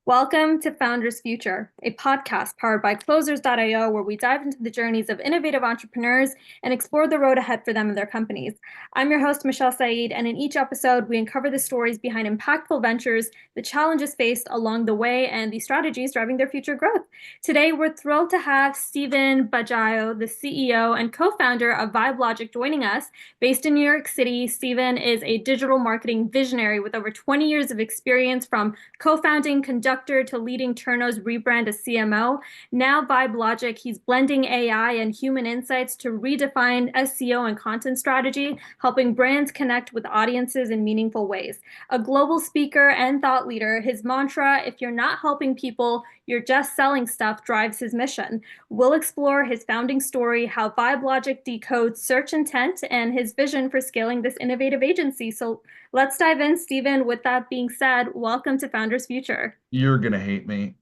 Welcome to Founders Future, a podcast powered by Closers.io, where we dive into the journeys of innovative entrepreneurs and explore the road ahead for them and their companies. I'm your host, Mishal, and in each episode, we uncover the stories behind impactful ventures, the challenges faced along the way, and the strategies driving their future growth. Today, we're thrilled to have Stephan Bajaio, the CEO and co-founder of VibeLogic, joining us. Based in New York City, Stephan is a digital marketing visionary with over 20 years of experience from co-founding Conductor to leading Turno's rebrand as CMO. Now VibeLogic, he's blending AI and human insights to redefine SEO and content strategy, helping brands connect with audiences in meaningful ways. A global speaker and thought leader, his mantra, "If you're not helping people, you're just selling stuff," drives his mission. We'll explore his founding story, how VibeLogic decodes search intent, and his vision for scaling this innovative agency. So let's dive in, Stephan. With that being said, welcome to Founders Future. You're gonna hate me.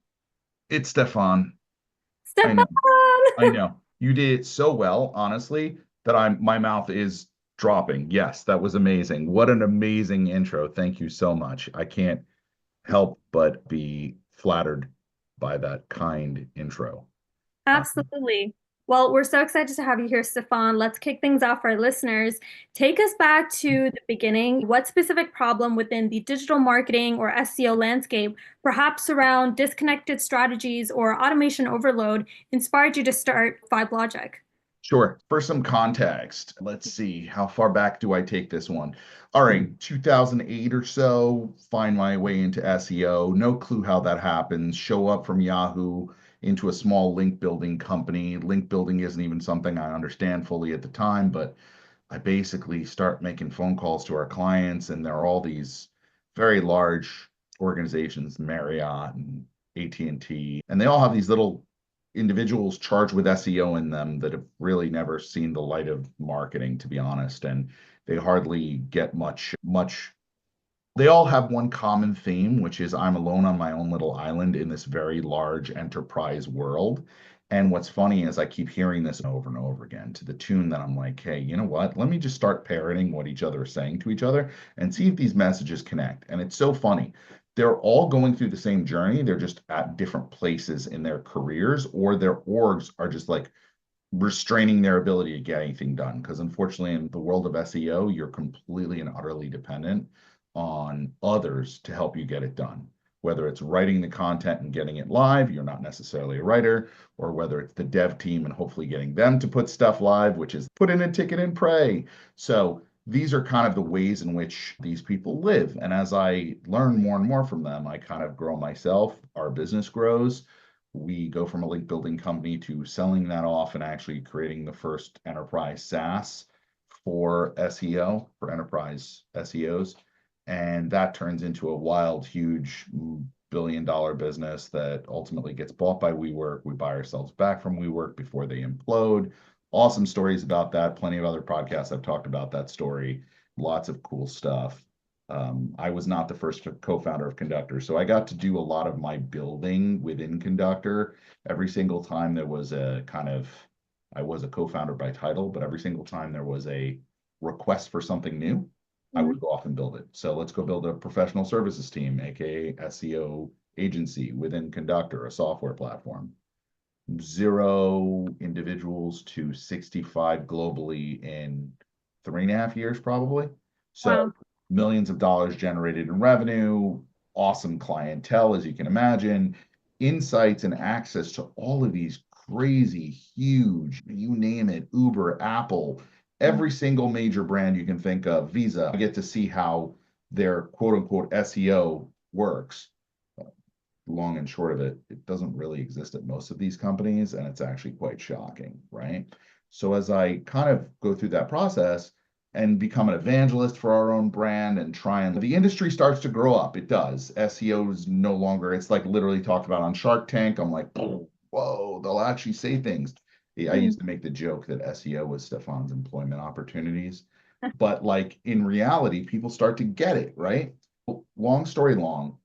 It's Stefan. I Stephan! know. I know. You did it so well, honestly, that my mouth is dropping. Yes, that was amazing. What an amazing intro. Thank you so much. I can't help but be flattered by that kind intro. Um, Absolutely. Well, we're so excited to have you here, Stephan. Let's kick things off for our listeners. Take us back to the beginning. What specific problem within the digital marketing or SEO landscape, perhaps around disconnected strategies or automation overload, inspired you to start VibeLogic? Sure. For some context, let's see, how far back do I take this one? All right, 2008 or so, find my way into SEO. No clue how that happens. Show up from Yahoo into a small link building company. Link building isn't even something I understand fully at the time, but I basically start making phone calls to our clients, and there are all these very large organizations, Marriott and AT&T, and T, and they all have these little individuals charged with SEO in them that have really never seen the light of marketing, to be honest, and they hardly get much. They all have one common theme, which is I'm alone on my own little island in this very large enterprise world. And what's funny is I keep hearing this over and over again to the tune that I'm like, hey, you know what? Let me just start parroting what each other is saying to each other and see if these messages connect. And it's so funny. They're all going through the same journey. They're just at different places in their careers, or their orgs are just like restraining their ability to get anything done. Because unfortunately, in the world of SEO, you're completely and utterly dependent on others to help you get it done. Whether it's writing the content and getting it live, you're not necessarily a writer, or whether it's the dev team and hopefully getting them to put stuff live, which is put in a ticket and pray. So these are kind of the ways in which these people live. And as I learn more and more from them, I kind of grow myself. Our business grows. We go from a link building company to selling that off and actually creating the first enterprise SaaS for SEO, for enterprise SEOs. And that turns into a wild, huge billion-dollar business that ultimately gets bought by WeWork. We buy ourselves back from WeWork before they implode. Awesome stories about that. Plenty of other podcasts I've talked about that story. Lots of cool stuff. I was not the first co-founder of Conductor, so I got to do a lot of my building within Conductor. Every single time there was a kind of, I was a co-founder by title, but every single time there was a request for something new, I Mhm. would go off and build it. So let's go build a professional services team, aka SEO agency within Conductor, a software platform. 0 individuals to 65 globally in 3.5 years, probably. So Wow. millions of dollars generated in revenue, awesome clientele, as you can imagine, insights and access to all of these crazy, huge, you name it, Uber, Apple, every single major brand you can think of, Visa. I get to see how their quote unquote SEO works. Long and short of it, it doesn't really exist at most of these companies, and it's actually quite shocking, right? So as I kind of go through that process and become an evangelist for our own brand and try and the industry starts to grow up, it does. SEO is no longer, it's like literally talked about on Shark Tank. I'm like, whoa, they'll actually say things. I used to make the joke that SEO was Stefan's employment opportunities. But like in reality, people start to get it, right? Long story long,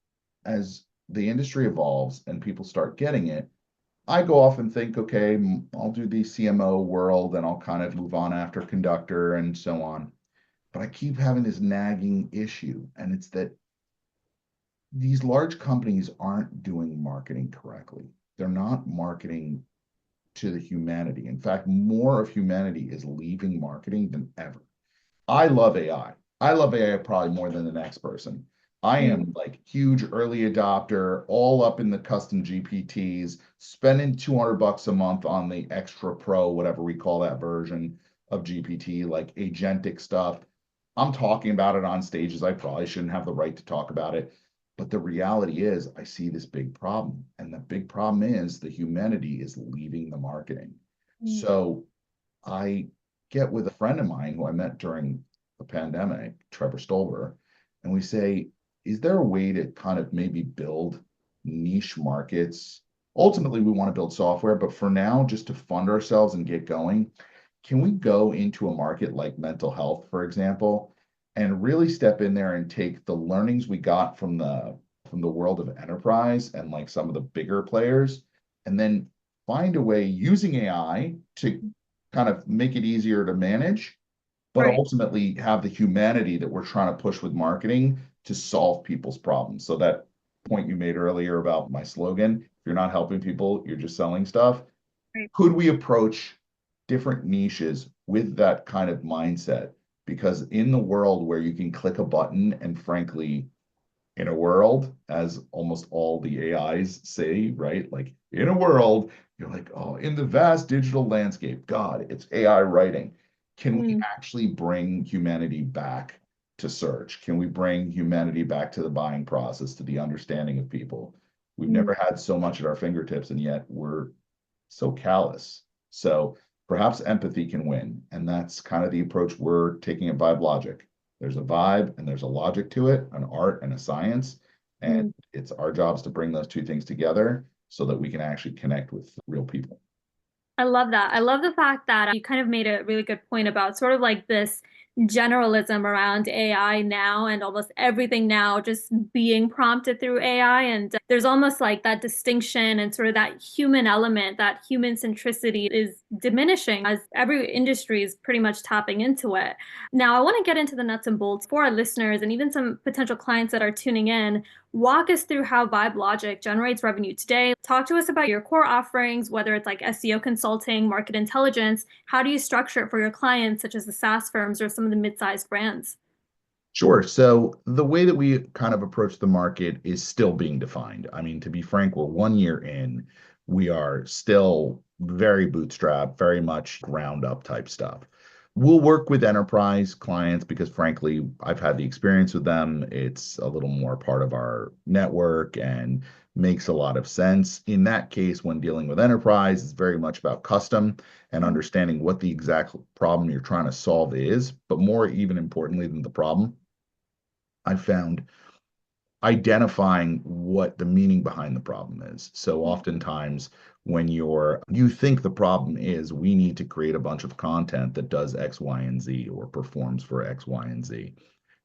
as the industry evolves and people start getting it, I go off and think, okay, I'll do the CMO world and I'll kind of move on after Conductor and so on. But I keep having this nagging issue, and it's that these large companies aren't doing marketing correctly. They're not marketing to the humanity. In fact, more of humanity is leaving marketing than ever. I love AI. I love AI probably more than the next person. I Mm, am like huge early adopter, all up in the custom GPTs, spending 200 bucks a month on the extra pro, whatever we call that version of GPT, like agentic stuff. I'm talking about it on stages. I probably shouldn't have the right to talk about it. But the reality is, I see this big problem. And the big problem is the humanity is leaving the marketing. mm, So I get with a friend of mine who I met during the pandemic, Trevor Stolber, and we say, is there a way to kind of maybe build niche markets? Ultimately, we want to build software, but for now, just to fund ourselves and get going, can we go into a market like mental health, for example, and really step in there and take the learnings we got from the world of enterprise and like some of the bigger players, and then find a way using AI to kind of make it easier to manage, but right. ultimately have the humanity that we're trying to push with marketing to solve people's problems. So that point you made earlier about my slogan, if you're not helping people, you're just selling stuff. Right. Could we approach different niches with that kind of mindset? Because in the world where you can click a button and frankly, in a world, as almost all the AIs say, right? Like in a world, you're like, oh, in the vast digital landscape, God, it's AI writing. Can we Mm, actually bring humanity back to search? Can we bring humanity back to the buying process, to the understanding of people? We've mm. never had so much at our fingertips, and yet we're so callous. So perhaps empathy can win. And that's kind of the approach we're taking at VibeLogic. There's a vibe and there's a logic to it, an art and a science. And Mm. it's our jobs to bring those two things together so that we can actually connect with real people. I love that. I love the fact that you kind of made a really good point about sort of like this generalism around AI now and almost everything now just being prompted through AI. And there's almost like that distinction and sort of that human element, that human centricity is diminishing as every industry is pretty much tapping into it. Now, I want to get into the nuts and bolts for our listeners and even some potential clients that are tuning in. Walk us through how VibeLogic generates revenue today. Talk to us about your core offerings, whether it's like SEO consulting, market intelligence. How do you structure it for your clients, such as the SaaS firms or some of the mid-sized brands? Sure. So the way that we kind of approach the market is still being defined. I mean, to be frank, we're 1 year in. We are still very bootstrap, very much ground up type stuff. We'll work with enterprise clients because, frankly, I've had the experience with them. It's a little more part of our network and makes a lot of sense. In that case, when dealing with enterprise, it's very much about custom and understanding what the exact problem you're trying to solve is, but more even importantly than the problem, I found identifying what the meaning behind the problem is. So oftentimes when you think the problem is we need to create a bunch of content that does X, Y, and Z or performs for X, Y, and Z.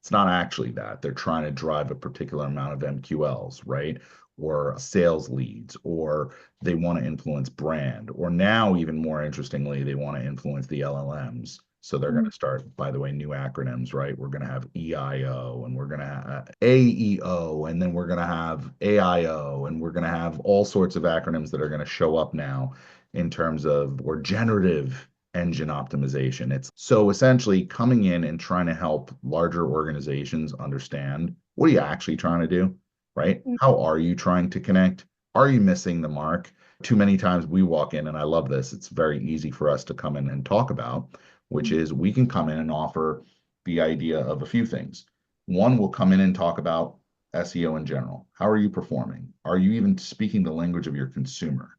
It's not actually that. They're trying to drive a particular amount of MQLs, right? Or sales leads, or they want to influence brand, or now, even more interestingly, they want to influence the LLMs. So they're going Mm, to start, by the way, new acronyms, right? We're going to have EIO and we're going to have AEO, and then we're going to have AIO, and we're going to have all sorts of acronyms that are going to show up now in terms of or generative engine optimization. It's so essentially coming in and trying to help larger organizations understand what are you actually trying to do, right? mm, How are you trying to connect? Are you missing the mark? Too many times we walk in, and I love this. It's very easy for us to come in and talk about, which mm, is we can come in and offer the idea of a few things. One, we'll come in and talk about SEO in general. How are you performing? Are you even speaking the language of your consumer?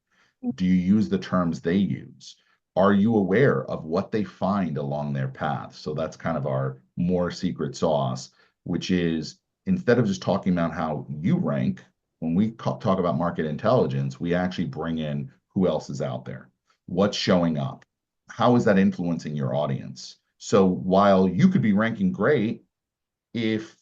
Do you use the terms they use? Are you aware of what they find along their path? So that's kind of our more secret sauce, which is instead of just talking about how you rank, when we talk about market intelligence, we actually bring in who else is out there, what's showing up, how is that influencing your audience? So while you could be ranking great, if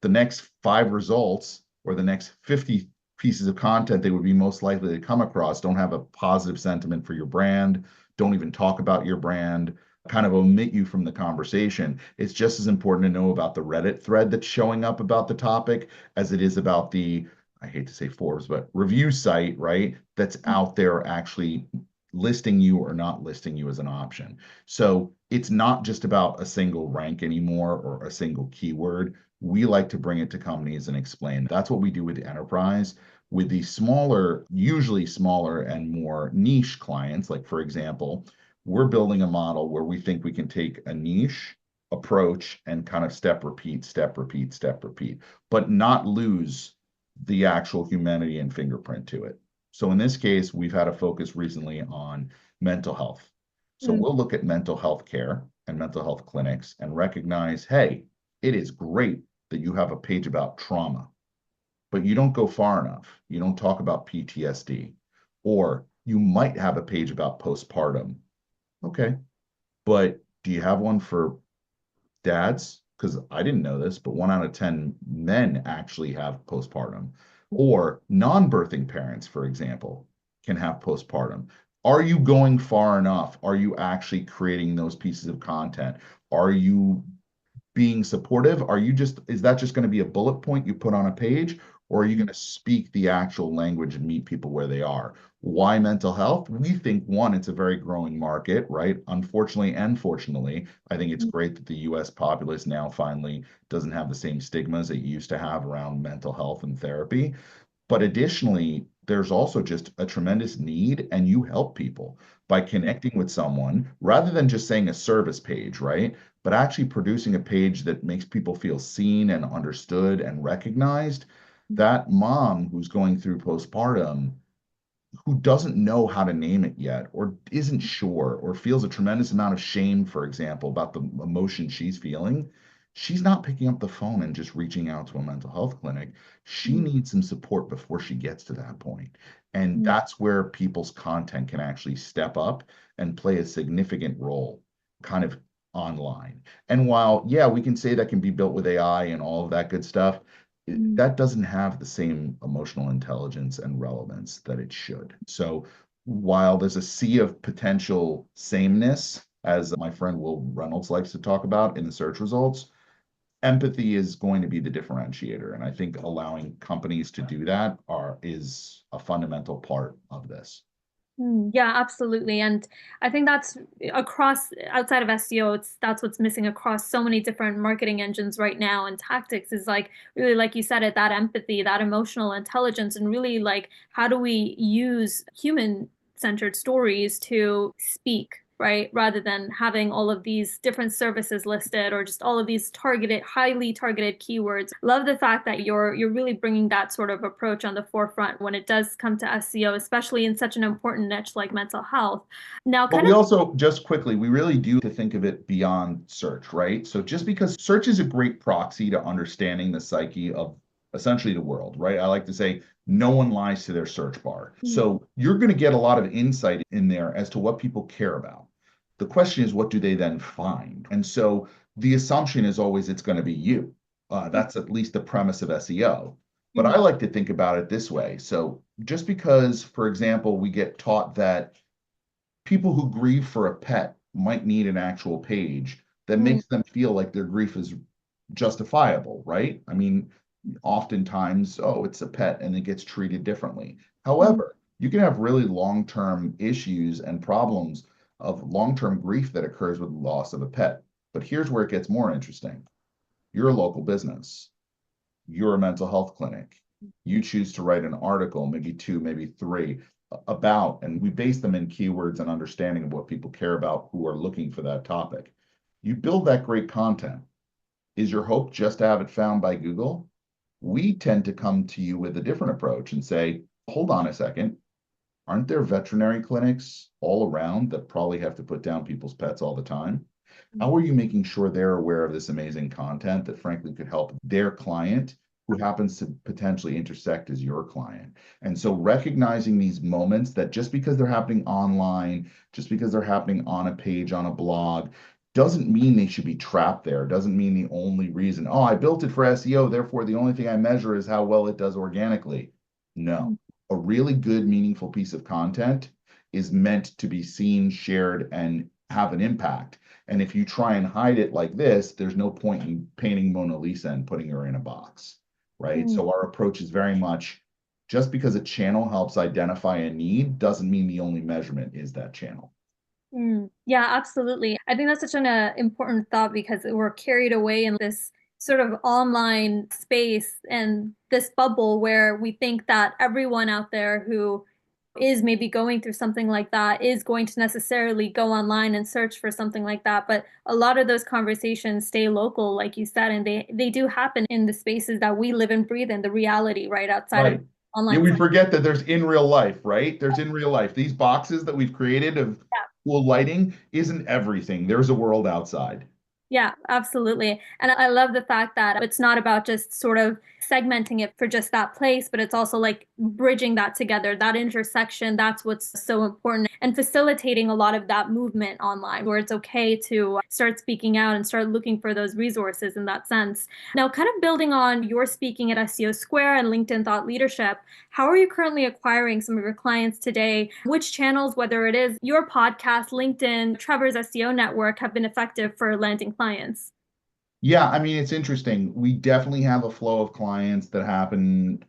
the next 5 results or the next 50 pieces of content they would be most likely to come across don't have a positive sentiment for your brand, don't even talk about your brand, kind of omit you from the conversation. It's just as important to know about the Reddit thread that's showing up about the topic as it is about the, I hate to say Forbes, but review site, right? That's out there actually listing you or not listing you as an option. So it's not just about a single rank anymore or a single keyword. We like to bring it to companies and explain. That's what we do with the enterprise. With the smaller, usually smaller and more niche clients, like for example, we're building a model where we think we can take a niche approach and kind of step, repeat, step, repeat, step, repeat, but not lose the actual humanity and fingerprint to it. So in this case, we've had a focus recently on mental health. So Mm, we'll look at mental health care and mental health clinics and recognize, hey, it is great that you have a page about trauma, but you don't go far enough. You don't talk about PTSD, or you might have a page about postpartum. Okay. But do you have one for dads? Because I didn't know this, but 1 out of 10 men actually have postpartum. Or non-birthing parents, for example, can have postpartum. Are you going far enough? Are you actually creating those pieces of content? Are you being supportive? Is that just going to be a bullet point you put on a page? Or are you going to speak the actual language and meet people where they are? Why mental health? We think one, it's a very growing market, right? Unfortunately and fortunately, I think it's great that the US populace now finally doesn't have the same stigmas it used to have around mental health and therapy. But additionally, there's also just a tremendous need, and you help people by connecting with someone rather than just saying a service page, right? But actually producing a page that makes people feel seen and understood and recognized. That mom who's going through postpartum, who doesn't know how to name it yet, or isn't sure, or feels a tremendous amount of shame, for example, about the emotion she's feeling, she's not picking up the phone and just reaching out to a mental health clinic. She mm, needs some support before she gets to that point. And mm, that's where people's content can actually step up and play a significant role, kind of online. And while, yeah, we can say that can be built with AI and all of that good stuff, mm. that doesn't have the same emotional intelligence and relevance that it should. So while there's a sea of potential sameness, as my friend Will Reynolds likes to talk about in the search results, empathy is going to be the differentiator. And I think allowing companies to do that is a fundamental part of this. Yeah, absolutely. And I think that's across outside of SEO, that's what's missing across so many different marketing engines right now and tactics is like really like you said it, that empathy, that emotional intelligence, and really like how do we use human-centered stories to speak, right? Rather than having all of these different services listed or just all of these targeted, highly targeted keywords. Love the fact that you're really bringing that sort of approach on the forefront when it does come to SEO, especially in such an important niche like mental health. Now, But kind we of, also, just quickly, we really do to think of it beyond search, right? So just because search is a great proxy to understanding the psyche of essentially the world, right? I like to say no one lies to their search bar. So you're going to get a lot of insight in there as to what people care about. The question is, what do they then find? And so the assumption is always it's going to be you. That's at least the premise of SEO. But I like to think about it this way. So just because, for example, we get taught that people who grieve for a pet might need an actual page that makes them feel like their grief is justifiable, right? I mean, oftentimes, oh, it's a pet and it gets treated differently. However, you can have really long-term issues and problems of long-term grief that occurs with the loss of a pet. But here's where it gets more interesting. You're a local business. You're a mental health clinic. You choose to write an article, maybe two, maybe three, about, and we base them in keywords and understanding of what people care about who are looking for that topic. You build that great content. Is your hope just to have it found by Google? We tend to come to you with a different approach and say, hold on a second. Aren't there veterinary clinics all around that probably have to put down people's pets all the time? How are you making sure they're aware of this amazing content that frankly could help their client who happens to potentially intersect as your client? And so recognizing these moments that just because they're happening online, just because they're happening on a page, on a blog, doesn't mean they should be trapped there. Doesn't mean the only reason, oh, I built it for SEO, therefore the only thing I measure is how well it does organically. No, a really good, meaningful piece of content is meant to be seen, shared, and have an impact. And if you try and hide it like this, there's no point in painting Mona Lisa and putting her in a box, right? Mm. So our approach is very much just because a channel helps identify a need doesn't mean the only measurement is that channel. Yeah, absolutely. I think that's such an important thought because we're carried away in this sort of online space and this bubble where we think that everyone out there who is maybe going through something like that is going to necessarily go online and search for something like that. But a lot of those conversations stay local, like you said, and they do happen in the spaces that we live and breathe in, the reality right outside of Right. Yeah, online. we forget that there's in real life, right? There's in real life. These boxes that we've created of cool lighting isn't everything. There's a world outside. Yeah, absolutely. And I love the fact that it's not about just sort of segmenting it for just that place, but it's also like bridging that together, that intersection. That's what's so important and facilitating a lot of that movement online where it's okay to start speaking out and start looking for those resources in that sense. Now, kind of building on your speaking at SEO Square and LinkedIn Thought Leadership, how are you currently acquiring some of your clients today? Which channels, whether it is your podcast, LinkedIn, Trevor's SEO network, have been effective for landing clients? Yeah, I mean, it's interesting. We definitely have a flow of clients that happen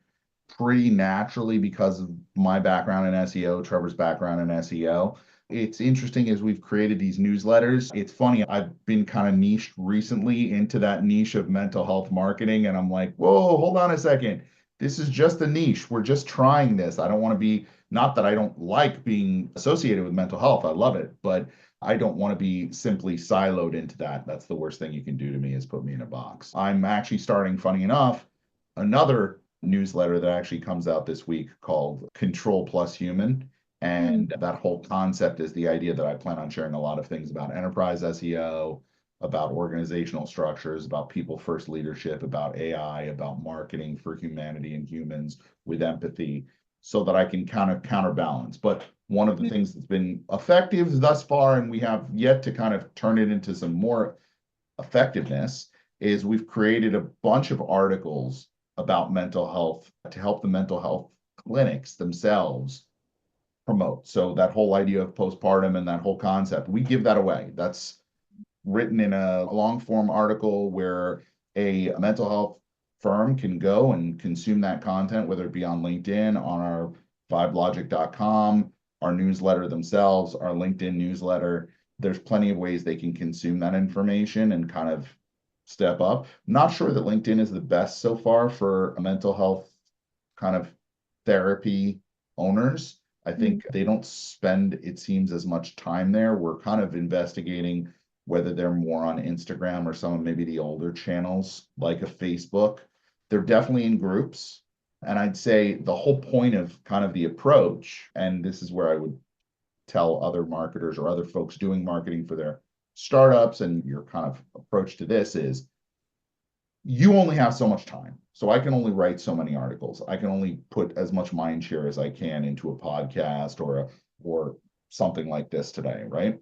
pretty naturally because of my background in SEO, Trevor's background in SEO. It's interesting as we've created these newsletters. It's funny, I've been kind of niched recently into that niche of mental health marketing, and I'm like, whoa, hold on a second. This is just a niche. We're just trying this. I don't want to be, not that I don't like being associated with mental health. I love it, but I don't want to be simply siloed into that. That's the worst thing you can do to me is put me in a box. I'm actually starting, funny enough, another newsletter that actually comes out this week called Control Plus Human. Mm, And that whole concept is the idea that I plan on sharing a lot of things about enterprise SEO, about organizational structures, about people first leadership, about AI, about marketing for humanity and humans with empathy, so that I can kind of counterbalance. But one of the mm, things that's been effective thus far, and we have yet to kind of turn it into some more effectiveness, is we've created a bunch of articles about mental health to help the mental health clinics themselves promote. So that whole idea of postpartum and that whole concept, we give that away. That's written in a long form article where a mental health firm can go and consume that content, whether it be on LinkedIn, on our VibeLogic.com, our newsletter themselves, our LinkedIn newsletter. There's plenty of ways they can consume that information and kind of step up. Not sure that LinkedIn is the best so far for a mental health kind of therapy owners. I mm, think they don't spend, it seems, as much time there. We're kind of investigating whether they're more on Instagram or some of maybe the older channels like a Facebook. They're definitely in groups. And I'd say the whole point of kind of the approach, and this is where I would tell other marketers or other folks doing marketing for their startups and your kind of approach to this is you only have so much time. So I can only write so many articles. I can only put as much mind share as I can into a podcast or something like this today, right?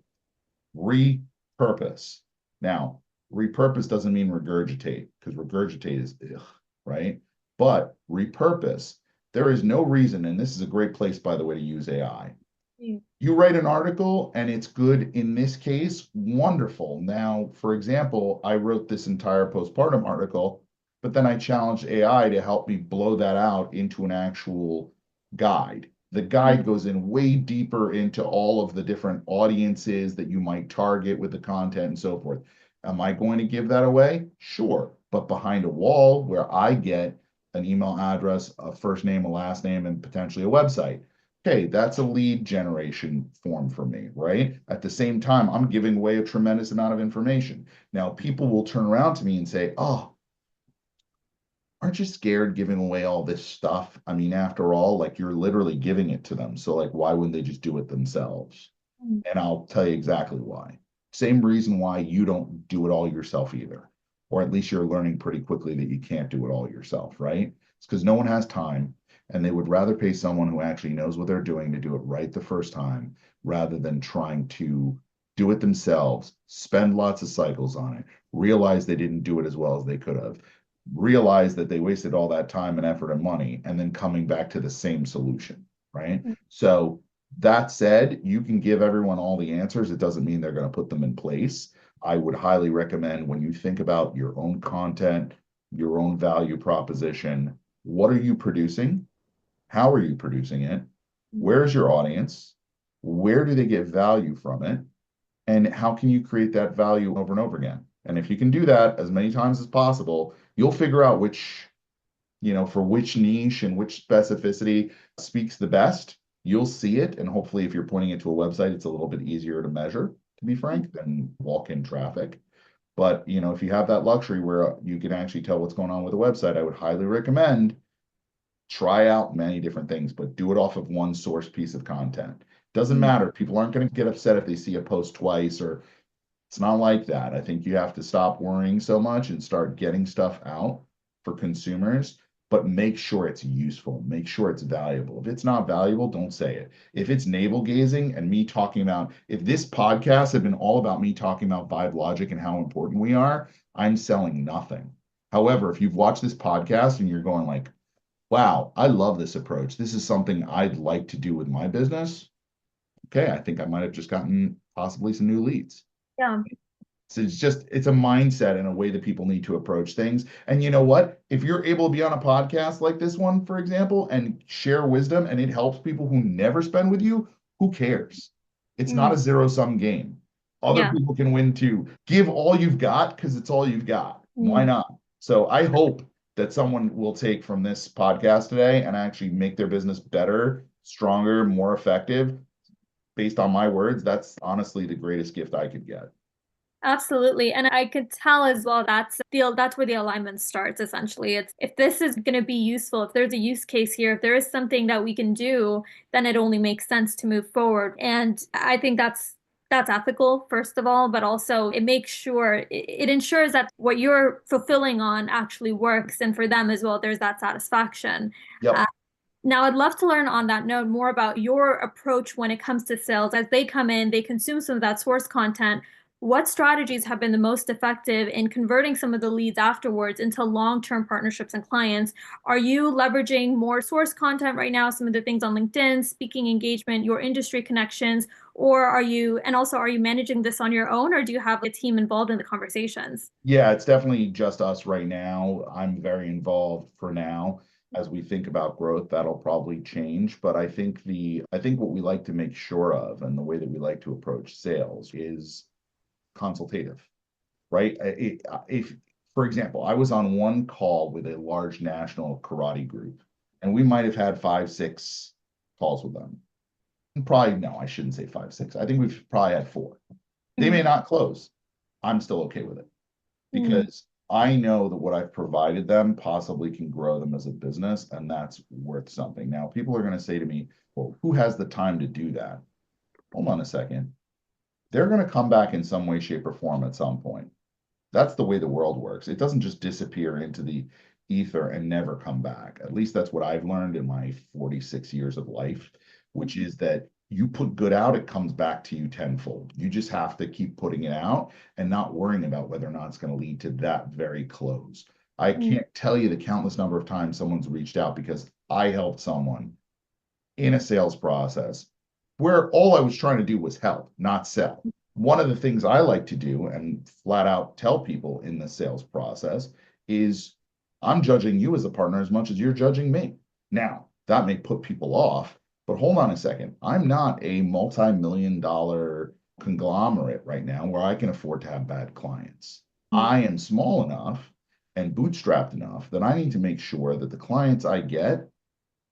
Repurpose. Now, repurpose doesn't mean regurgitate because regurgitate is ugh, right? But repurpose, there is no reason, and this is a great place, by the way, to use AI. mm, You write an article and it's good in this case, wonderful. Now, for example, I wrote this entire postpartum article, but then I challenged AI to help me blow that out into an actual guide. The mm, guide goes in way deeper into all of the different audiences that you might target with the content and so forth. Am I going to give that away? Sure. But behind a wall where I get an email address, a first name, a last name, and potentially a website. Okay, that's a lead generation form for me, right? At the same time, I'm giving away a tremendous amount of information. Now, people will turn around to me and say, oh, aren't you scared giving away all this stuff? I mean, after all, like you're literally giving it to them. So, like, why wouldn't they just do it themselves? mm, And I'll tell you exactly why. Same reason why you don't do it all yourself either. Or at least you're learning pretty quickly that you can't do it all yourself, right? It's because no one has time and they would rather pay someone who actually knows what they're doing to do it right the first time rather than trying to do it themselves, spend lots of cycles on it, realize they didn't do it as well as they could have, realize that they wasted all that time and effort and money, and then coming back to the same solution, right? mm. So That said, you can give everyone all the answers. It doesn't mean they're going to put them in place. I would highly recommend when you think about your own content, your own value proposition, what are you producing? How are you producing it? Where's your audience? Where do they get value from it? And how can you create that value over and over again? And if you can do that as many times as possible, you'll figure out which, for which niche and which specificity speaks the best. You'll see it. And hopefully, if you're pointing it to a website, it's a little bit easier to measure, to be frank, than walk-in traffic. But, if you have that luxury where you can actually tell what's going on with a website, I would highly recommend try out many different things, but do it off of one source piece of content. Doesn't matter. People aren't going to get upset if they see a post twice, or it's not like that. I think you have to stop worrying so much and start getting stuff out for consumers, but make sure it's useful. Make sure it's valuable. If it's not valuable, don't say it. If it's navel gazing and me talking about, if this podcast had been all about me talking about VibeLogic and how important we are, I'm selling nothing. However, if you've watched this podcast and you're going like, wow, I love this approach. This is something I'd like to do with my business. Okay, I think I might have just gotten possibly some new leads. Yeah. So it's a mindset and a way that people need to approach things. And you know what? If you're able to be on a podcast like this one, for example, and share wisdom and it helps people who never spend with you, who cares? It's not a zero-sum game. Other Yeah. people can win too. Give all you've got because it's all you've got. Why not? So I hope that someone will take from this podcast today and actually make their business better, stronger, more effective. Based on my words, that's honestly the greatest gift I could get. Absolutely. And I could tell as well that's where the alignment starts essentially. It's if this is going to be useful, if there's a use case here, if there is something that we can do, then it only makes sense to move forward. And I think that's ethical, first of all, but also it makes sure it ensures that what you're fulfilling on actually works. And for them as well, there's that satisfaction. Yep. Now, I'd love to learn on that note more about your approach when it comes to sales. As they come in, they consume some of that source content. What strategies have been the most effective in converting some of the leads afterwards into long-term partnerships and clients? Are you leveraging more source content right now, some of the things on LinkedIn, speaking engagement, your industry connections, or are you managing this on your own, or do you have a team involved in the conversations? Yeah, it's definitely just us right now. I'm very involved for now. As we think about growth, that'll probably change. But I think what we like to make sure of and the way that we like to approach sales is consultative, right? If, for example, I was on one call with a large national karate group, and we might have had 5, 6 calls with them. And probably, no, I shouldn't say 5, 6. I think we've probably had 4. They may not close. I'm still okay with it because I know that what I've provided them possibly can grow them as a business, and that's worth something. Now, people are going to say to me, well, who has the time to do that? Hold on a second. They're going to come back in some way, shape, or form at some point. That's the way the world works. It doesn't just disappear into the ether and never come back. At least that's what I've learned in my 46 years of life, which is that you put good out, it comes back to you tenfold. You just have to keep putting it out and not worrying about whether or not it's going to lead to that very close. I can't tell you the countless number of times someone's reached out because I helped someone in a sales process where all I was trying to do was help, not sell. One of the things I like to do and flat out tell people in the sales process is I'm judging you as a partner as much as you're judging me. Now, that may put people off, but hold on a second. I'm not a multi-million-dollar conglomerate right now where I can afford to have bad clients. I am small enough and bootstrapped enough that I need to make sure that the clients I get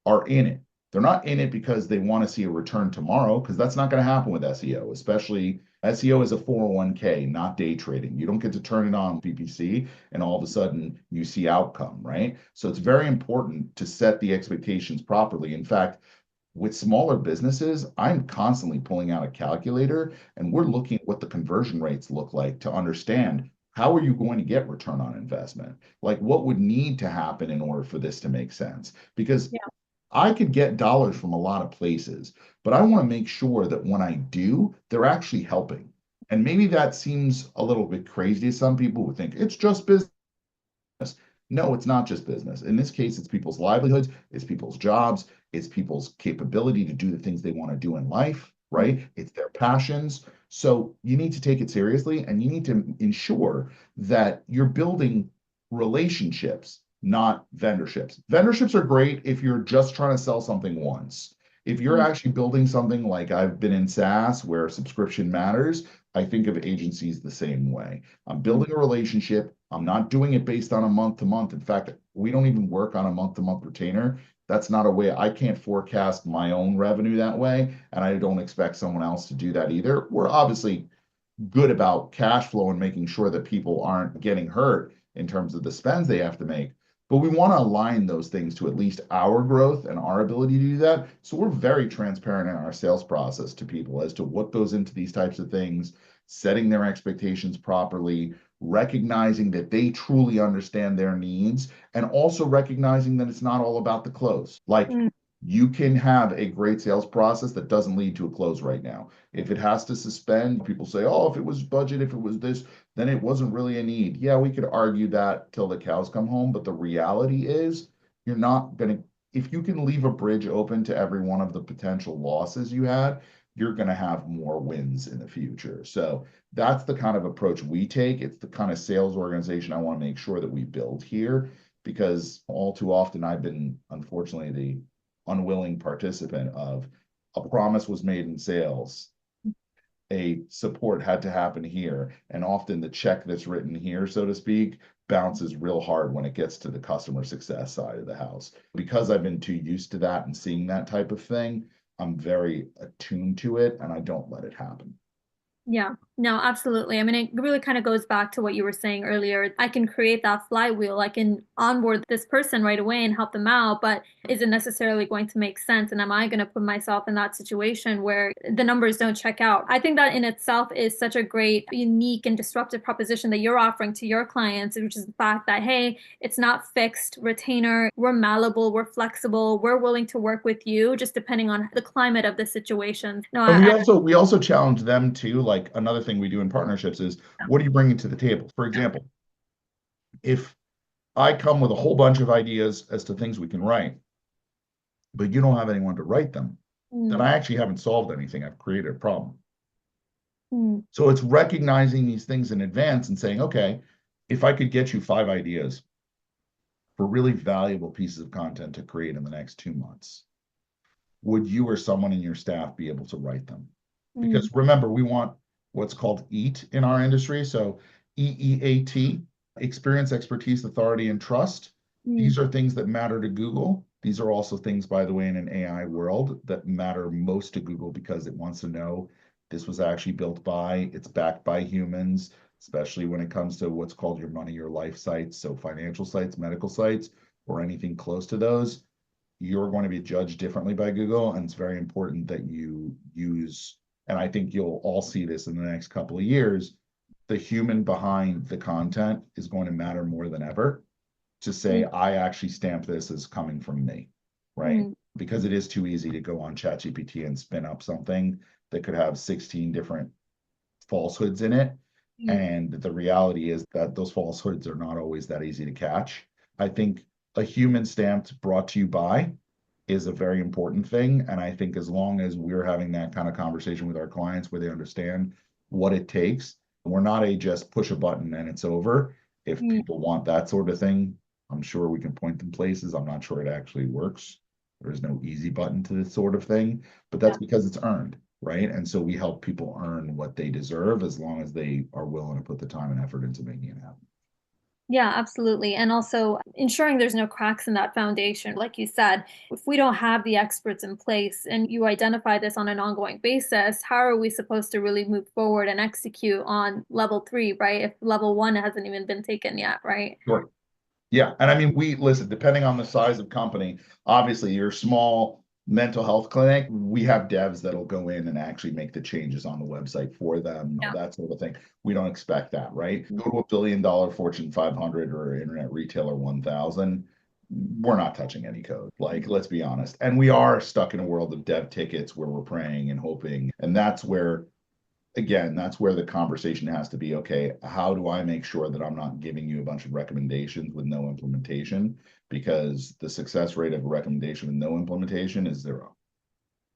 are in it. They're not in it because they want to see a return tomorrow, because that's not going to happen with SEO, especially SEO is a 401k, not day trading. You don't get to turn it on PPC and all of a sudden you see outcome, right? So it's very important to set the expectations properly. In fact, with smaller businesses, I'm constantly pulling out a calculator and we're looking at what the conversion rates look like to understand how are you going to get return on investment? Like what would need to happen in order for this to make sense? Because I could get dollars from a lot of places, but I want to make sure that when I do, they're actually helping. And maybe that seems a little bit crazy to some people who think it's just business. No, it's not just business. In this case, it's people's livelihoods, it's people's jobs, It's people's capability to do the things they want to do in life, right? It's their passions. So you need to take it seriously and you need to ensure that you're building relationships, not vendorships. Vendorships are great if you're just trying to sell something once. If you're Mm, actually building something like I've been in SaaS where subscription matters, I think of agencies the same way. I'm mm, building a relationship. I'm not doing it based on a month to month. In fact, we don't even work on a month to month retainer. That's not a way. I can't forecast my own revenue that way, and I don't expect someone else to do that either. We're obviously good about cash flow and making sure that people aren't getting hurt in terms of the spends they have to make. But we want to align those things to at least our growth and our ability to do that. So we're very transparent in our sales process to people as to what goes into these types of things, setting their expectations properly, recognizing that they truly understand their needs, and also recognizing that it's not all about the close. Like mm. you can have a great sales process that doesn't lead to a close right now. If it has to suspend, people say, oh, if it was budget, if it was this, then it wasn't really a need. Yeah, we could argue that till the cows come home, but the reality is you're not going to, if you can leave a bridge open to every one of the potential losses you had, you're going to have more wins in the future. So that's the kind of approach we take. It's the kind of sales organization I want to make sure that we build here because all too often I've been, unfortunately, the unwilling participant of a promise was made in sales, a support had to happen here, and often the check that's written here, so to speak, bounces real hard when it gets to the customer success side of the house. Because I've been too used to that and seeing that type of thing, I'm very attuned to it and I don't let it happen. Yeah, no, absolutely. I mean, it really kind of goes back to what you were saying earlier. I can create that flywheel. I can onboard this person right away and help them out, but is it necessarily going to make sense? And am I going to put myself in that situation where the numbers don't check out? I think that in itself is such a great, unique, and disruptive proposition that you're offering to your clients, which is the fact that, hey, it's not fixed retainer. We're malleable, we're flexible, we're willing to work with you, just depending on the climate of the situation. No, And we also challenge them too. Like another thing we do in partnerships is what are you bringing to the table? For example, if I come with a whole bunch of ideas as to things we can write, but you don't have anyone to write them, then mm, I actually haven't solved anything. I've created a problem. mm, So it's recognizing these things in advance and saying, okay, if I could get you 5 ideas for really valuable pieces of content to create in the next 2 months, would you or someone in your staff be able to write them? mm, Because remember, we want what's called EAT in our industry. So EEAT, experience, expertise, authority, and trust. mm, These are things that matter to Google. These are also things, by the way, in an AI world that matter most to Google because it wants to know this was actually built by, it's backed by humans, especially when it comes to what's called your money, your life sites. So financial sites, medical sites, or anything close to those, you're going to be judged differently by Google. And it's very important that you use, and I think you'll all see this in the next couple of years, the human behind the content is going to matter more than ever to say, mm, I actually stamp this as coming from me, right? mm, Because it is too easy to go on ChatGPT and spin up something that could have 16 different falsehoods in it. mm. And the reality is that those falsehoods are not always that easy to catch. I think a human stamped brought to you by is a very important thing. And I think as long as we're having that kind of conversation with our clients where they understand what it takes, we're not a just push a button and it's over. If Mm. people want that sort of thing, I'm sure we can point them places. I'm not sure it actually works. There's no easy button to this sort of thing, but that's Yeah. because it's earned, right? And so we help people earn what they deserve as long as they are willing to put the time and effort into making it happen. Yeah, absolutely. And also ensuring there's no cracks in that foundation. Like you said, if we don't have the experts in place and you identify this on an ongoing basis, how are we supposed to really move forward and execute on level three, right? If level one hasn't even been taken yet, right? Sure. Yeah, and I mean, we listen, depending on the size of company, obviously your small mental health clinic, we have devs that'll go in and actually make the changes on the website for them, Yeah. that sort of thing. We don't expect that, right? Go to $1 billion Fortune 500 or Internet Retailer 1000, we're not touching any code. Like, let's be honest. And we are stuck in a world of dev tickets where we're praying and hoping, and that's where again, that's where the conversation has to be. Okay, how do I make sure that I'm not giving you a bunch of recommendations with no implementation? Because the success rate of a recommendation with no implementation is zero.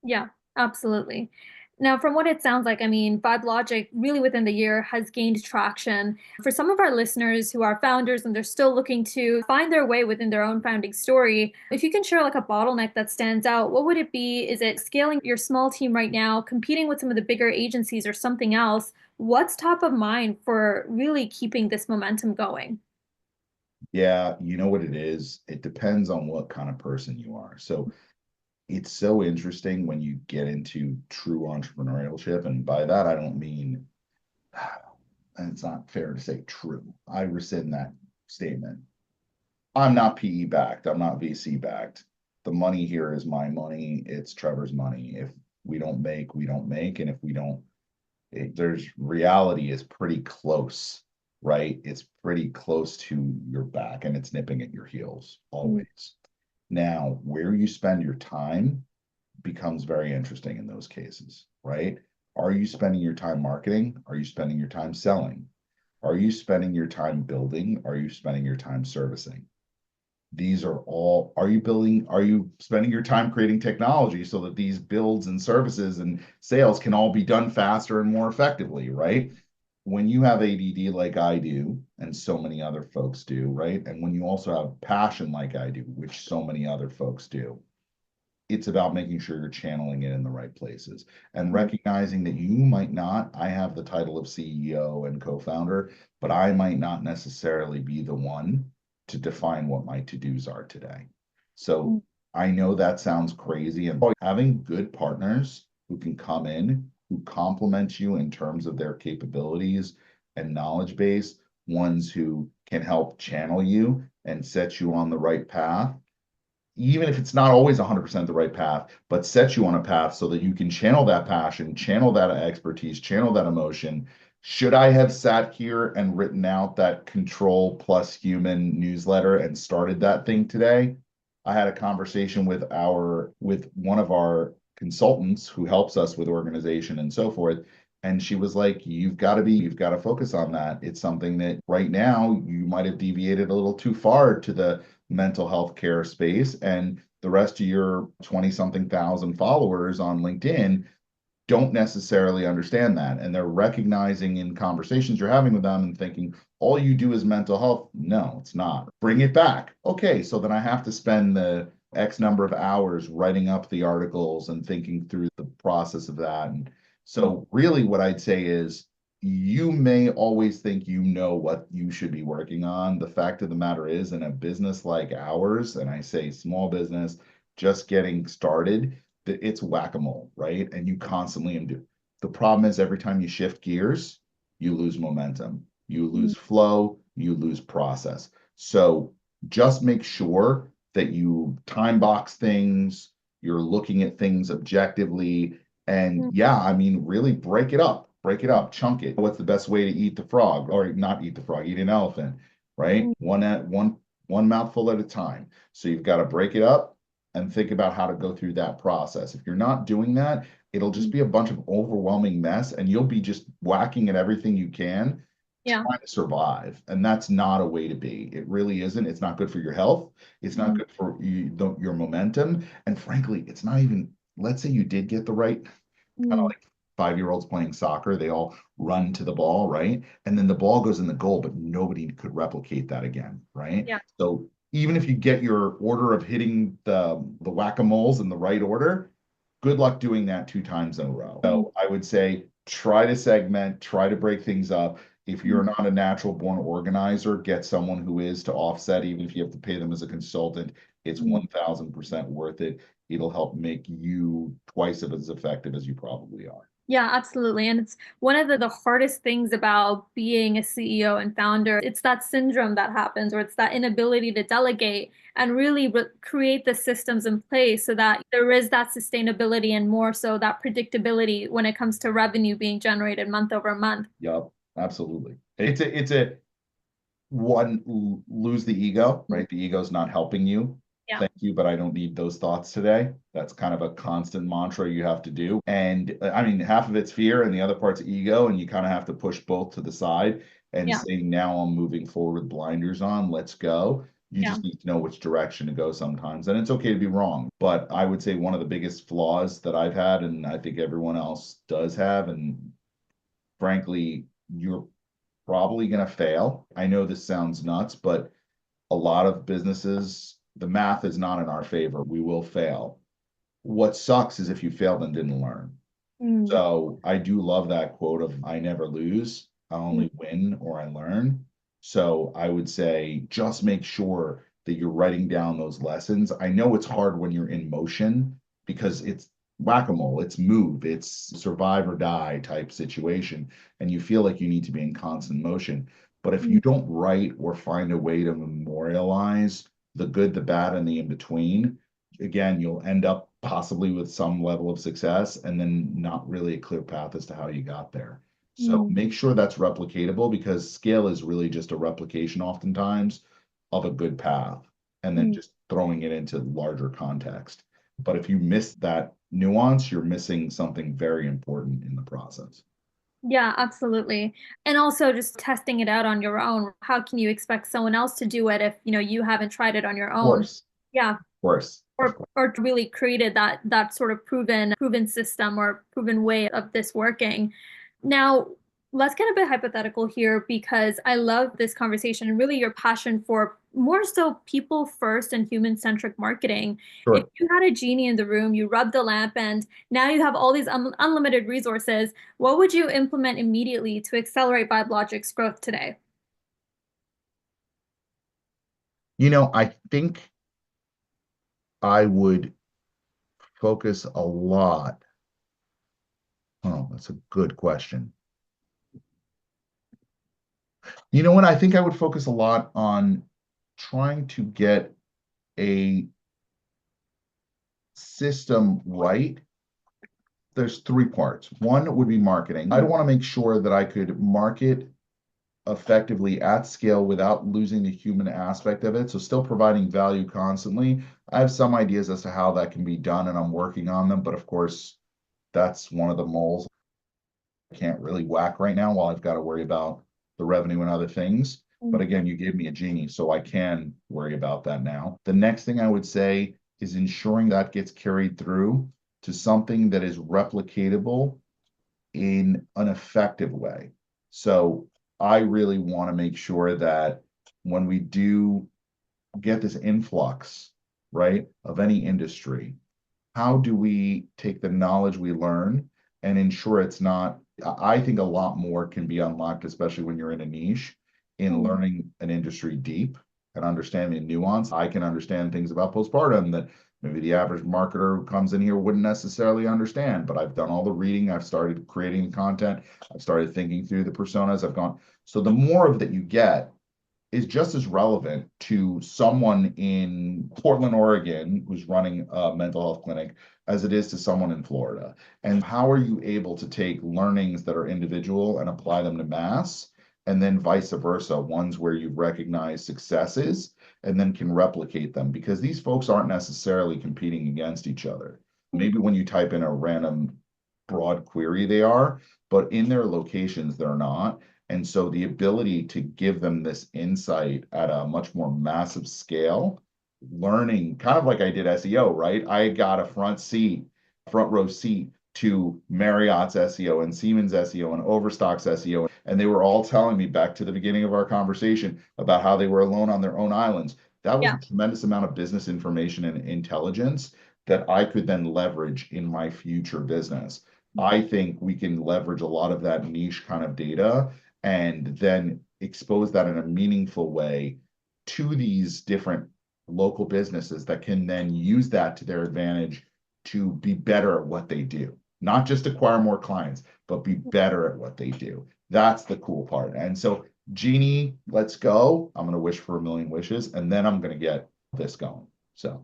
Yeah, absolutely. Now, from what it sounds like, I mean, VibeLogic really within the year has gained traction. For some of our listeners who are founders and they're still looking to find their way within their own founding story, if you can share like a bottleneck that stands out, what would it be? Is it scaling your small team right now, competing with some of the bigger agencies or something else? What's top of mind for really keeping this momentum going? Yeah, you know what it is? It depends on what kind of person you are. So it's so interesting when you get into true entrepreneurship. And by that, I don't mean, and it's not fair to say true. I rescind that statement. I'm not PE backed. I'm not VC backed. The money here is my money. It's Trevor's money. If we don't make, we don't make. And if we don't, there's reality is pretty close, right? It's pretty close to your back and it's nipping at your heels always. Now, where you spend your time becomes very interesting in those cases, right? Are you spending your time marketing? Are you spending your time selling? Are you spending your time building? Are you spending your time servicing? These are all, are you spending your time creating technology so that these builds and services and sales can all be done faster and more effectively, right? When you have ADD like I do, and so many other folks do, right? And when you also have passion like I do, which so many other folks do, it's about making sure you're channeling it in the right places and recognizing that you might not, I have the title of CEO and co-founder, but I might not necessarily be the one to define what my to-dos are today. So I know that sounds crazy, and having good partners who can come in, who complement you in terms of their capabilities and knowledge base, ones who can help channel you and set you on the right path, even if it's not always 100% the right path, but set you on a path so that you can channel that passion, channel that expertise, channel that emotion. Should I have sat here and written out that control plus human newsletter and started that thing today? I had a conversation with one of our consultants who helps us with organization and so forth. And she was like, you've got to focus on that. It's something that right now you might have deviated a little too far to the mental health care space, and the rest of your 20 something thousand followers on LinkedIn don't necessarily understand that. And they're recognizing in conversations you're having with them and thinking, all you do is mental health. No, it's not. Bring it back. Okay, so then I have to spend the X number of hours writing up the articles and thinking through the process of that. And so, really, what I'd say is you may always think you know what you should be working on. The fact of the matter is, in a business like ours, and I say small business, just getting started, it's whack-a-mole, right? And you constantly do. The problem is every time you shift gears, you lose momentum, you lose flow, you lose process. So just make sure that you time box things, you're looking at things objectively, and yeah, I mean, really break it up, chunk it. What's the best way to eat the frog, or not eat the frog, eat an elephant, right? One mouthful at a time. So you've got to break it up and think about how to go through that process. If you're not doing that, it'll just be a bunch of overwhelming mess and you'll be just whacking at everything you can Yeah. trying to survive. And that's not a way to be. It really isn't. It's not good for your health. It's not good for your momentum. And frankly, it's not even, let's say you did get the right kind of like 5-year-olds playing soccer, they all run to the ball, right? And then the ball goes in the goal, but nobody could replicate that again, right? Yeah. So even if you get your order of hitting the whack-a-moles in the right order, good luck doing that 2 times in a row. So I would say try to segment, try to break things up. If you're not a natural born organizer, get someone who is to offset, even if you have to pay them as a consultant. It's 1000% worth it. It'll help make you twice as effective as you probably are. Yeah, absolutely. And it's one of the hardest things about being a CEO and founder. It's that syndrome that happens, or it's that inability to delegate and really create the systems in place so that there is that sustainability and more so that predictability when it comes to revenue being generated month over month. Yep, absolutely. It's a one, lose the ego, right? The ego's not helping you. Yeah. Thank you, but I don't need those thoughts today. That's kind of a constant mantra you have to do. And I mean, half of it's fear and the other part's ego, and you kind of have to push both to the side and Yeah. say, now I'm moving forward with blinders on, let's go. You Yeah. just need to know which direction to go sometimes. And it's okay to be wrong. But I would say one of the biggest flaws that I've had, and I think everyone else does have, and frankly, you're probably going to fail. I know this sounds nuts, but a lot of businesses, the math is not in our favor. We will fail. What sucks is if you failed and didn't learn. Mm, So I do love that quote of I never lose, I mm, only win or I learn. So I would say just make sure that you're writing down those lessons. I know it's hard when you're in motion because it's whack-a-mole, it's move, it's survive or die type situation, and you feel like you need to be in constant motion. But if you mm, don't write or find a way to memorialize the good, the bad, and the in between, again, you'll end up possibly with some level of success and then not really a clear path as to how you got there. So mm, make sure that's replicatable because scale is really just a replication oftentimes of a good path and then mm. just throwing it into larger context. But if you miss that nuance, you're missing something very important in the process. Yeah, absolutely. And also just testing it out on your own. How can you expect someone else to do it if, you haven't tried it on your Of own? course, Yeah. of course, of course. Or really created that sort of proven system or proven way of this working. Now, let's get a bit hypothetical here because I love this conversation and really your passion for more so people first and human-centric marketing. If Sure. you had a genie in the room, you rubbed the lamp, and now you have all these unlimited resources, what would you implement immediately to accelerate VibeLogic's growth today? I think I would focus a lot. Oh, that's a good question. You know what? I think I would focus a lot on trying to get a system right. There's three parts. One would be marketing. I'd want to make sure that I could market effectively at scale without losing the human aspect of it. So still providing value constantly. I have some ideas as to how that can be done and I'm working on them. But of course, that's one of the moles can't really whack right now while I've got to worry about the revenue and other things. But again, you gave me a genie, so I can worry about that now. The next thing I would say is ensuring that gets carried through to something that is replicatable in an effective way. So I really want to make sure that when we do get this influx, right, of any industry, how do we take the knowledge we learn and ensure it's not, I think a lot more can be unlocked, especially when you're in a niche, in Mm, learning an industry deep and understanding nuance. I can understand things about postpartum that maybe the average marketer who comes in here wouldn't necessarily understand, but I've done all the reading, I've started creating content, I've started thinking through the personas, I've gone. So the more of that you get, is just as relevant to someone in Portland, Oregon, who's running a mental health clinic, as it is to someone in Florida. And how are you able to take learnings that are individual and apply them to mass? And then vice versa, ones where you've recognized successes and then can replicate them because these folks aren't necessarily competing against each other. Maybe when you type in a random broad query, they are, but in their locations, they're not. And so the ability to give them this insight at a much more massive scale, learning kind of like I did SEO, right? I got a front row seat to Marriott's SEO and Siemens SEO and Overstock's SEO. And they were all telling me back to the beginning of our conversation about how they were alone on their own islands. That was yeah. a tremendous amount of business information and intelligence that I could then leverage in my future business. I think we can leverage a lot of that niche kind of data and then expose that in a meaningful way to these different local businesses that can then use that to their advantage to be better at what they do. Not just acquire more clients, but be better at what they do. That's the cool part. And so, Genie, let's go. I'm going to wish for a million wishes, and then I'm going to get this going. So,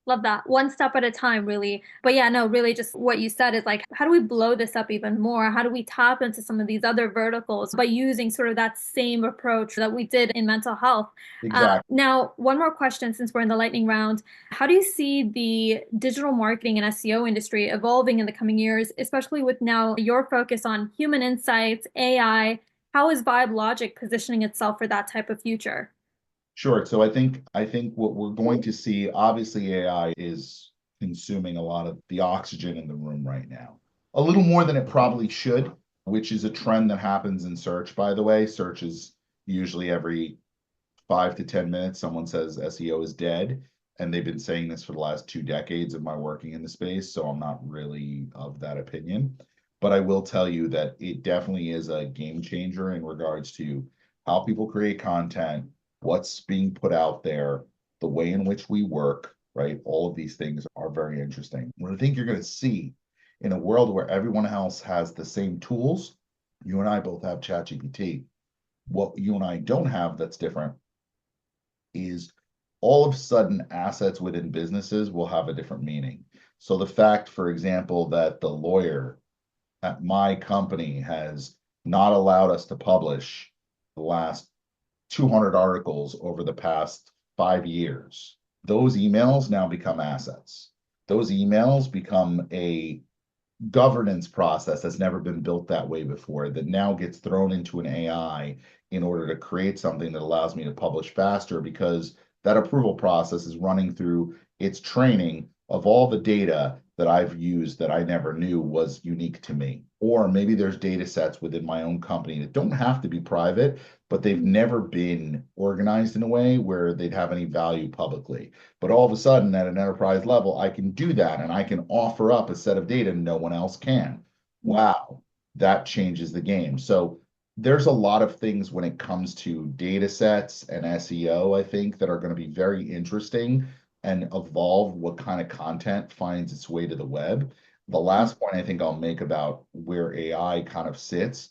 Love that. One step at a time, really. But yeah, no, really just what you said is like, how do we blow this up even more? How do we tap into some of these other verticals by using sort of that same approach that we did in mental health? Exactly. Now, one more question since we're in the lightning round. How do you see the digital marketing and SEO industry evolving in the coming years, especially with now your focus on human insights, AI? How is VibeLogic positioning itself for that type of future? Sure. So I think what we're going to see, obviously AI is consuming a lot of the oxygen in the room right now. A little more than it probably should, which is a trend that happens in search, by the way. Search is usually every 5 to 10 minutes, someone says SEO is dead. And they've been saying this for the last 2 decades of my working in the space. So I'm not really of that opinion. But I will tell you that it definitely is a game changer in regards to how people create content, what's being put out there, the way in which we work, right? All of these things are very interesting. What I think you're going to see in a world where everyone else has the same tools, you and I both have ChatGPT. What you and I don't have that's different is all of a sudden assets within businesses will have a different meaning. So the fact, for example, that the lawyer at my company has not allowed us to publish the last 200 articles over the past 5 years, those emails now become assets. Those emails become a governance process that's never been built that way before, that now gets thrown into an AI in order to create something that allows me to publish faster, because that approval process is running through its training of all the data that I've used that I never knew was unique to me. Or maybe there's data sets within my own company that don't have to be private, but they've never been organized in a way where they'd have any value publicly. But all of a sudden, at an enterprise level, I can do that and I can offer up a set of data no one else can. Wow, that changes the game. So there's a lot of things when it comes to data sets and SEO, I think, that are going to be very interesting and evolve what kind of content finds its way to the web. The last point I think I'll make about where AI kind of sits,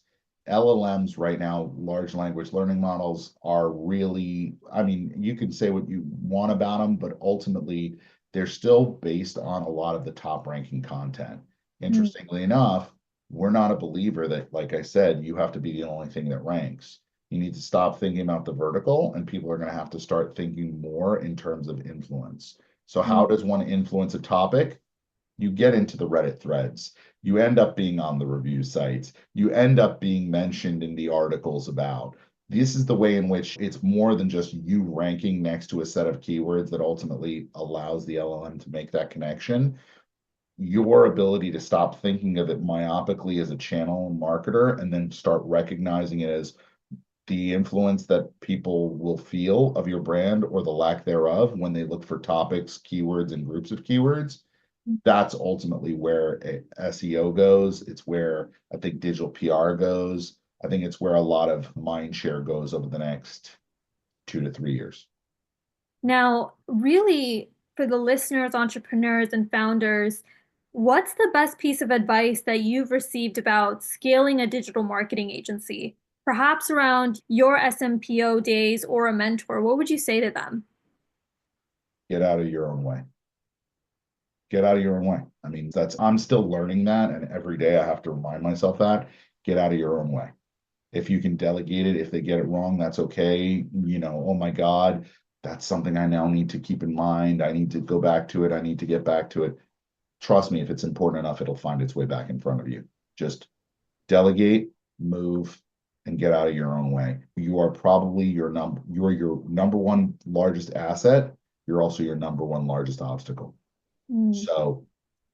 LLMs right now, large language learning models, are really, I mean, you can say what you want about them, but ultimately they're still based on a lot of the top ranking content. Mm. Interestingly enough, we're not a believer that, like I said, you have to be the only thing that ranks. You need to stop thinking about the vertical, and people are going to have to start thinking more in terms of influence. So, how does one influence a topic? You get into the Reddit threads. You end up being on the review sites. You end up being mentioned in the articles about. This is the way in which it's more than just you ranking next to a set of keywords that ultimately allows the LLM to make that connection. Your ability to stop thinking of it myopically as a channel marketer and then start recognizing it as the influence that people will feel of your brand or the lack thereof when they look for topics, keywords, and groups of keywords. That's ultimately where SEO goes. It's where I think digital PR goes. I think it's where a lot of mind share goes over the next 2 to 3 years. Now, really, for the listeners, entrepreneurs, and founders, what's the best piece of advice that you've received about scaling a digital marketing agency? Perhaps around your SMPO days or a mentor, what would you say to them? Get out of your own way. Get out of your own way. I mean, I'm still learning that. And every day I have to remind myself that. Get out of your own way. If you can delegate it, if they get it wrong, that's okay. Oh my God, that's something I now need to keep in mind. I need to go back to it. I need to get back to it. Trust me, if it's important enough, it'll find its way back in front of you. Just delegate, move, and get out of your own way. You are probably you're your number one largest asset. You're also your number one largest obstacle. Mm. So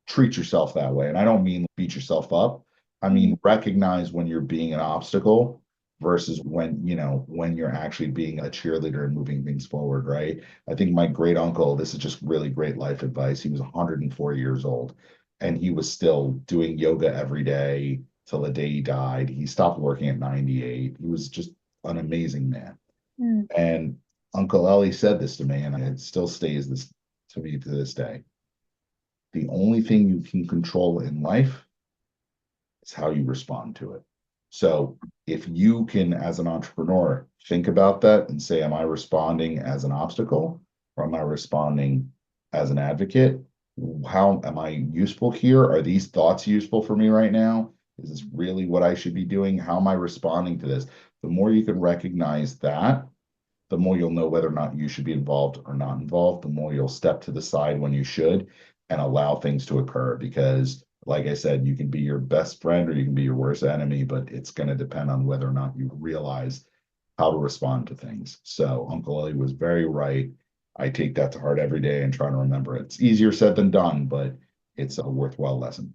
treat yourself that way. And I don't mean beat yourself up. I mean, recognize when you're being an obstacle versus when you're actually being a cheerleader and moving things forward, right? I think my great uncle, this is just really great life advice. He was 104 years old and he was still doing yoga every day till the day he died. He stopped working at 98. He was just an amazing man. Mm. And Uncle Ellie said this to me, and it still stays this to me to this day. The only thing you can control in life is how you respond to it. So if you can, as an entrepreneur, think about that and say, am I responding as an obstacle or am I responding as an advocate. How am I useful here? Are these thoughts useful for me right now? Is this really what I should be doing? How am I responding to this? The more you can recognize that, the more you'll know whether or not you should be involved or not involved, the more you'll step to the side when you should and allow things to occur. Because, like I said, you can be your best friend or you can be your worst enemy, but it's going to depend on whether or not you realize how to respond to things. So Uncle Ellie was very right. I take that to heart every day and try to remember it. It's easier said than done, but it's a worthwhile lesson.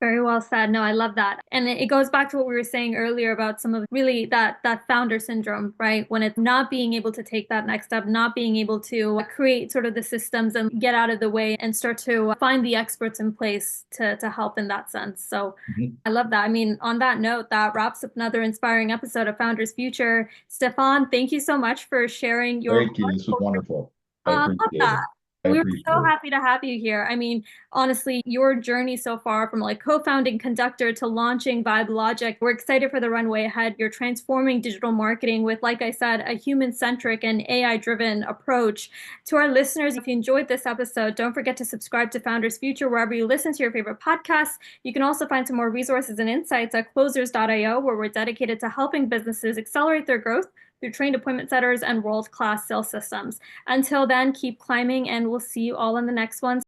Very well said. No, I love that. And it goes back to what we were saying earlier about some of really that founder syndrome, right? When it's not being able to take that next step, not being able to create sort of the systems and get out of the way and start to find the experts in place to help in that sense. So Mhm. I love that. I mean, on that note, that wraps up another inspiring episode of Founders Future. Stephan, thank you so much for sharing your Thank you. This was wonderful. I love appreciate that. it. I We were appreciate so it. happy to have you here. I mean, honestly, your journey so far from like co-founding Conductor to launching VibeLogic, we're excited for the runway ahead. You're transforming digital marketing with, like I said, a human-centric and AI-driven approach. To our listeners, if you enjoyed this episode, don't forget to subscribe to Founders Future wherever you listen to your favorite podcasts. You can also find some more resources and insights at closers.io, where we're dedicated to helping businesses accelerate their growth through trained appointment setters and world-class sales systems. Until then, keep climbing, and we'll see you all in the next one.